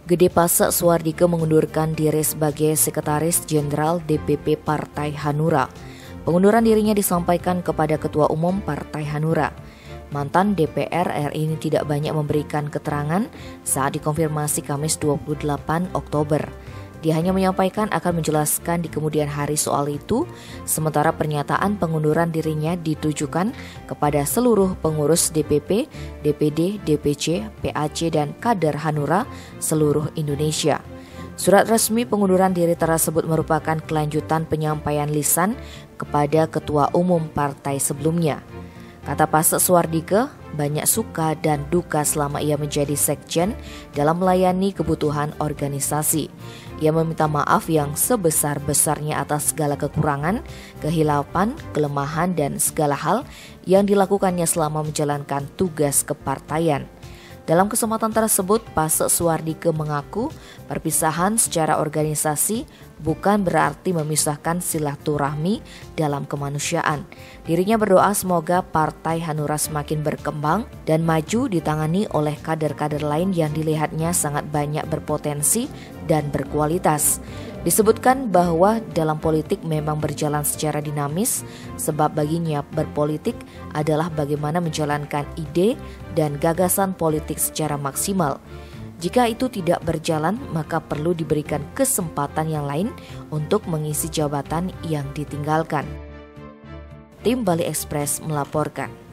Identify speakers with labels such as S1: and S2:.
S1: Gede Pasek Suardike mengundurkan diri sebagai Sekretaris Jenderal DPP Partai Hanura. Pengunduran dirinya disampaikan kepada Ketua Umum Partai Hanura. Mantan DPR RI ini tidak banyak memberikan keterangan saat dikonfirmasi Kamis 28 Oktober. Dia hanya menyampaikan akan menjelaskan di kemudian hari soal itu, sementara pernyataan pengunduran dirinya ditujukan kepada seluruh pengurus DPP, DPD, DPC, PAC, dan kader Hanura seluruh Indonesia. Surat resmi pengunduran diri tersebut merupakan kelanjutan penyampaian lisan kepada Ketua Umum Partai sebelumnya. Kata Pasek Suardike, banyak suka dan duka selama ia menjadi sekjen dalam melayani kebutuhan organisasi. Ia meminta maaf yang sebesar-besarnya atas segala kekurangan, kehilapan, kelemahan, dan segala hal yang dilakukannya selama menjalankan tugas kepartaian. Dalam kesempatan tersebut, Pasek Suardike mengaku perpisahan secara organisasi bukan berarti memisahkan silaturahmi dalam kemanusiaan. Dirinya berdoa semoga Partai Hanura semakin berkembang dan maju ditangani oleh kader-kader lain yang dilihatnya sangat banyak berpotensi dan berkualitas. Disebutkan bahwa dalam politik memang berjalan secara dinamis, sebab baginya berpolitik adalah bagaimana menjalankan ide dan gagasan politik secara maksimal. Jika itu tidak berjalan, maka perlu diberikan kesempatan yang lain untuk mengisi jabatan yang ditinggalkan. Tim Bali Express melaporkan.